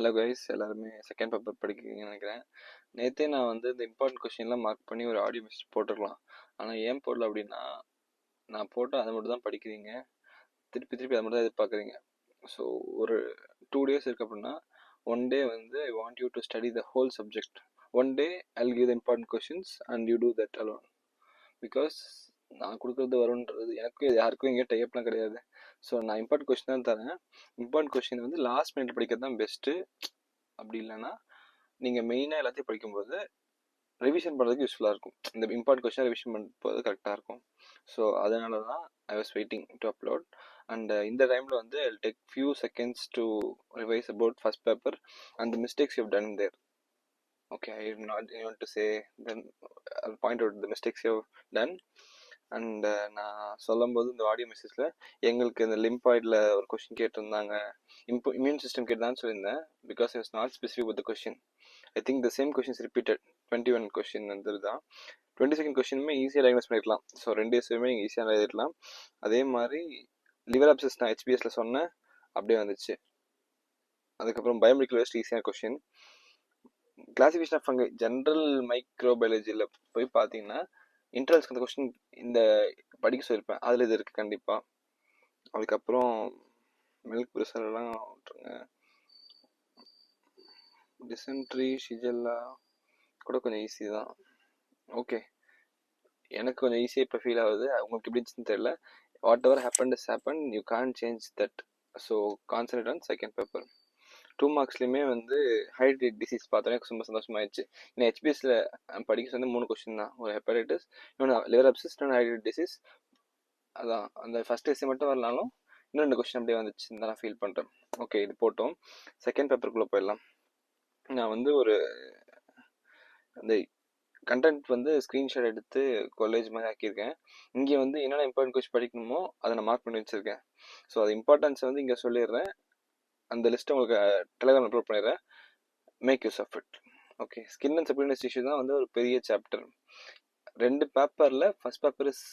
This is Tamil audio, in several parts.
ஹலோ கைஸ், எல்லாருமே செகண்ட் பேப்பர் படிக்கிறீங்கன்னு நினைக்கிறேன். நேற்றே நான் வந்து இந்த இம்பார்ட்டன்ட் கொஷின்லாம் மார்க் பண்ணி ஒரு ஆடியோ மெசேஜ் போட்டிருக்கலாம். ஆனால் ஏன் போடல அப்படின்னா, நான் போட்டால் அதை மட்டும் தான் படிக்கிறீங்க, திருப்பி திருப்பி அதை மட்டும் தான் எதிர்பார்க்குறீங்க. ஸோ ஒரு 2 days இருக்கு அப்படின்னா, ஒன் டே வந்து I want you to study the whole subject. One day I'll give the important questions and you do that alone. Because நான் கொடுக்குறது வரும்ன்றது எனக்கு யாருக்கும் எங்கேயும் டைப்லாம் கிடையாது. ஸோ நான் இம்பார்ட்டன்ட் கொஷின் தான் தரேன். இம்பார்ட்டன்ட் கொஷின் வந்து லாஸ்ட் மினிட் படிக்கிறது தான் பெஸ்ட்டு. அப்படி இல்லைன்னா நீங்கள் மெயினாக எல்லாத்தையும் படிக்கும்போது ரிவிஷன் பண்ணுறதுக்கு யூஸ்ஃபுல்லாக இருக்கும். இந்த இம்பார்ட்டன்ட் கொஷின் ரிவிஷன் பண்ணும்போது கரெக்டாக இருக்கும். ஸோ அதனால தான் I was waiting to upload. And இந்த டைமில் வந்து I take few seconds to revise about first paper and the mistakes you done there. Okay, I am not going to say, then I'll point out the mistakes you have done. And நான் சொல்லும்போது இந்த ஆடியோ மெசேஜில் எங்களுக்கு இந்த லிம்பாய்டில் ஒரு கொஷின் கேட்டிருந்தாங்க, இம்யூன் சிஸ்டம் கேட்டுதான்னு சொல்லியிருந்தேன். Because it's not specific with the question. I think the same questions repeated. 21 question வந்து தான் 22nd கொஷினுமே ஈஸியாக டயக்னோஸ் பண்ணிக்கலாம். ஸோ 2 daysமே ஈஸியாக எழுதிடலாம். அதே மாதிரி லிவர் அப்சஸ் நான் HBSல சொன்னேன், அப்படியே வந்துச்சு. அதுக்கப்புறம் பயோமெடிக்கல் வேஸ்ட் ஈஸியான question. Classification of fungi general மைக்ரோபயாலஜியில் போய் பார்த்தீங்கன்னா இன்டர்வல்ஸ்க்கு அந்த கொஸ்டின் இந்த படிக்க சொல்லியிருப்பேன், அதில் இது இருக்குது கண்டிப்பாக. அதுக்கப்புறம் மில்க் ப்ரிசர்லாம் விட்டுருங்க. டிசென்ட்ரி ஷிஜெல்லா கூட கொஞ்சம் ஈஸி தான். ஓகே, எனக்கு கொஞ்சம் ஈஸியாக இப்போ ஃபீல் ஆகுது, உங்களுக்கு எப்படி இருந்துச்சுன்னு தெரியல. Whatever happen is happen, you can change that. So concentrate on second paper. 2 மார்க்ஸ்லையுமே வந்து ஹைட்ரேட் டிசீஸ் பார்த்தோன்னே ரொம்ப சந்தோஷமாயிடுச்சு. இன்னும் HBSல படிக்க சொன்ன 3 கொஸ்டின் தான். ஒரு ஹெப்படைட்டிஸ், இன்னொன்று லிவர் அப்சஸ், இன்னொன்று ஹைட்ரேட் டிசீஸ். அதான் அந்த ஃபர்ஸ்ட் எஸ்ஸே மட்டும் வரலாலும் இன்னும் 2 கொஸ்டின் அப்படியே வந்துச்சுன்னு தான் நான் ஃபீல் பண்ணுறேன். ஓகே, இது போட்டோம். செகண்ட் பேப்பருக்குள்ளே போயிடலாம். நான் வந்து ஒரு அந்த கண்டென்ட் வந்து ஸ்க்ரீன்ஷாட் எடுத்து காலேஜ் மாதிரி ஆக்கியிருக்கேன். இங்கே வந்து என்னென்ன இம்பார்ட்டன்ட் கொஸ்டின் படிக்கணுமோ அதை நான் மார்க் பண்ணி வச்சுருக்கேன். ஸோ அது இம்பார்ட்டன்ஸ் வந்து இங்கே சொல்லிடுறேன். அந்த லிஸ்ட்டை உங்களுக்கு டெலிகிராம் அப்லோட் பண்ணிடுறேன். Make use of it. Okay, skin and supplements issue தான் வந்து ஒரு பெரிய சாப்டர். 2 பேப்பரில் first paper is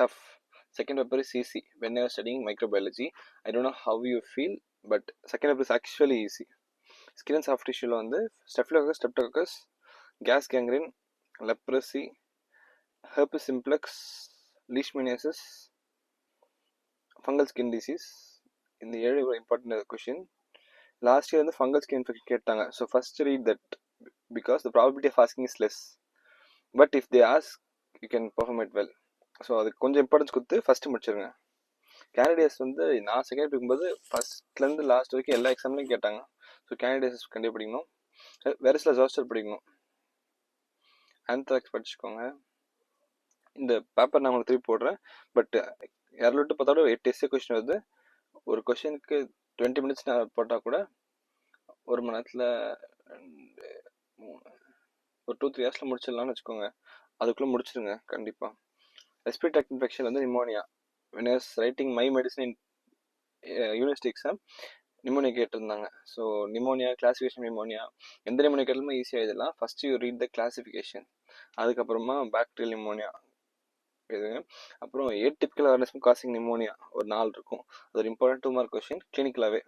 tough, second paper is easy. When I was studying microbiology, I don't know how you feel, but second paper is actually easy. Skin and soft டிஷ்யூவில் வந்து staphylococcus, streptococcus, gas gangrene, leprosy, herpes simplex, leishmaniasis, fungal skin disease, இந்த 7 இம்பார்ட்டன்ட் கொஷின். லாஸ்ட் இயர் வந்து ஃபங்கல் ஸ்கின் இன்ஃபெக்ஷன் கேட்டாங்க. So first read that because the probability of asking is less, but if they ask you can perform it well. So அதுக்கு கொஞ்சம் இம்பார்ட்டன்ஸ் கொடுத்து ஃபஸ்ட்டு முடிச்சிருங்க. கேண்டிடேட்ஸ் வந்து நான் செகண்ட் படிக்கும்போது ஃபர்ஸ்ட்லேருந்து லாஸ்ட் வரைக்கும் எல்லா எக்ஸாம்லையும் கேட்டாங்க. ஸோ கேண்டிடேட்ஸ் கண்டிப்பாக படிக்கணும். வேறு சில ஜாஸ்டர் படிக்கணும். ஆந்த்ராக்ஸ் படிச்சுக்கோங்க. இந்த பேப்பர் நான் உங்களுக்கு திருப்பி போடுறேன். பட் 200 to 10 8 எஸ்ஏ கொஸ்டின் வருது. ஒரு கொஸ்டினுக்கு 20 minutes நான் போட்டால் கூட ஒரு மணி நேரத்தில் ஒரு 2-3 hours முடிச்சிடலாம்னு வச்சுக்கோங்க. அதுக்குள்ளே முடிச்சிருங்க கண்டிப்பாக. ரெஸ்பிரேட்டரி ட்ராக்ட் இன்ஃபெக்ஷன் வந்து pneumonia. when I was writing my medicine in university exam, pneumonia கேட்டிருந்தாங்க. ஸோ நிமோனியா, கிளாசிஃபிகேஷன் நிமோனியா, எந்த நிமோனியா கேட்டாலுமே ஈஸியாக எழுதலாம். First you read the classification, அதுக்கப்புறமா பாக்டீரியல் நிமோனியா எழுதுங்க. அப்புறம் ஏடிபிக்கல் ஆர்கனிசம் காசிங் நிமோனியா ஒரு 4 இருக்கும். அது ஒரு இம்பார்ட்டன்ட் 2 mark கொஸ்டின் கிளினிக்கலாகவே.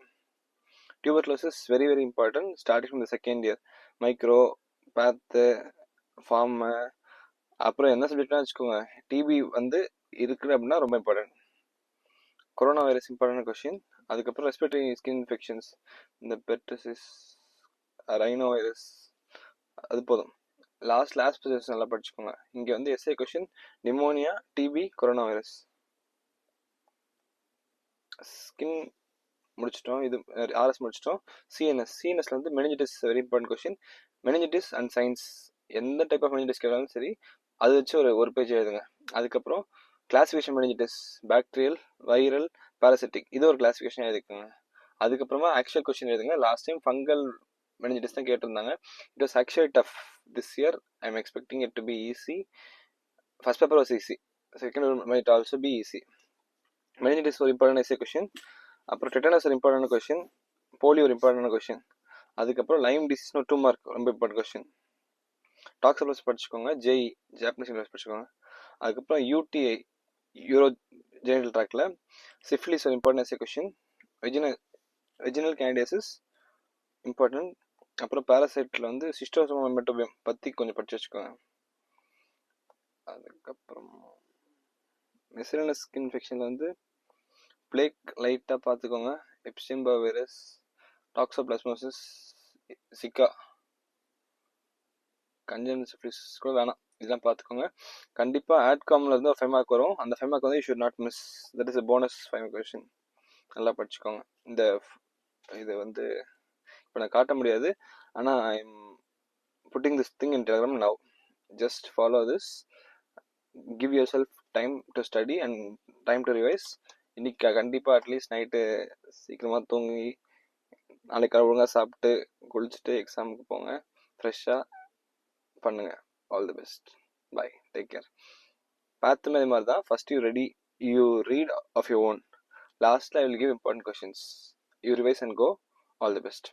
Tuberculosis very very important starting from the second year. Micro, path, pharm, அப்புறம் என்ன சப்ஜெக்ட்னா வச்சுக்கோங்க. டிபி வந்து இருக்குது அப்படின்னா ரொம்ப important. Corona virus important question. அதுக்கப்புறம் ரெஸ்பிரேட்டரி ஸ்கின் இன்ஃபெக்ஷன்ஸ், இந்த பெர்டசிஸ், ரைனோ வைரஸ், அது போதும். லாஸ்ட் ப்ரொசஸ் நல்லா படிச்சுக்கோங்க. இங்கே வந்து SA question pneumonia, TB, corona virus. Skin முடிச்சிட்டோம், இது ஆர்எஸ் முடிச்சிட்டோம். சிஎன்எஸ்ல வந்து meningitis very important question. Meningitis and science, எந்த டைப் ஆஃப் மெனிஞ்சிட்டிஸ் கேட்டாலும் சரி அது வச்சு ஒரு பேஜ் எழுதுங்க. அதுக்கப்புறம் classification meningitis, bacterial, viral, parasitic, இது ஒரு கிளாசிஃபிகேஷன் எழுதிக்கோங்க. அதுக்கப்புறமா ஆக்சுவல் கொஸ்டின் எழுதுங்க. லாஸ்ட் டைம் ஃபங்கல் மெனிஞ்சிட்டிஸ் தான் கேட்டிருந்தாங்க. It was actually tough. This year I am expecting it to be easy. First paper was easy, second might also be easy. Meningitis ஒரு இம்பார்ட்டன்ட் எஸ்ஏ கொஸ்டின். அப்புறம் டெட்டனஸ் ஒரு இம்பார்ட்டன்ட் கொஸ்டின். போலியோ ஒரு இம்பார்ட்டன்ட் கொஸ்டின். அதுக்கப்புறம் லைம் டிசீஸ்னு 2 mark ரொம்ப இம்பார்ட்டன்ட் கொஸ்டின். டாக்ஸோலஜி படிச்சுக்கோங்க. ஜேஇ ஜாப்பனீஸ் யூனிவர்ஸ் படிச்சுக்கோங்க. அதுக்கப்புறம் யூடிஐ யூரோ ஜெனிட்டல் ட்ராக்டில் சிஃபிலிஸ் ஒரு important SA question. Vaginal candidiasis, important. அப்புறம் பேராசைட்டில் வந்து சிஸ்டோசோமா மெட்டோபியம் பற்றி கொஞ்சம் படிச்சு வச்சுக்கோங்க. அதுக்கப்புறம் மெசிலனஸ் ஸ்கின் இன்ஃபெக்ஷனில் வந்து பிளேக் லைட்டாக பார்த்துக்கோங்க. எப்ஸ்டீன் பார்ர் வைரஸ், டாக்ஸோபிளாஸ்மோசிஸ், சிக்கா, கன்ஜெனிட்டல் சிஃபிலிஸ் கூட வேணாம், இதெல்லாம் பார்த்துக்கோங்க. கண்டிப்பாக ஆட்காமில் இருந்து ஒரு 5 மார்க் வரும். அந்த 5 மார்க் வந்து you should not miss. That is a bonus 5 mark question. நல்லா படிச்சுக்கோங்க. இது வந்து இப்போ நான் காட்ட முடியாது, ஆனால் I am pudding this thing in Telegram now. Just follow this. Give your self time to study and time to revise. இன்னைக்கு கண்டிப்பாக அட்லீஸ்ட் நைட்டு சீக்கிரமாக தூங்கி நாளைக்கு ஒழுங்காக சாப்பிட்டு குளிச்சுட்டு எக்ஸாமுக்கு போங்க. ஃப்ரெஷ்ஷாக பண்ணுங்க. All the best. Bye. Take care. பார்த்துமே இது மாதிரி தான். First you read of your own. லாஸ்ட்டில் I will give important questions. You revise and go. All the best.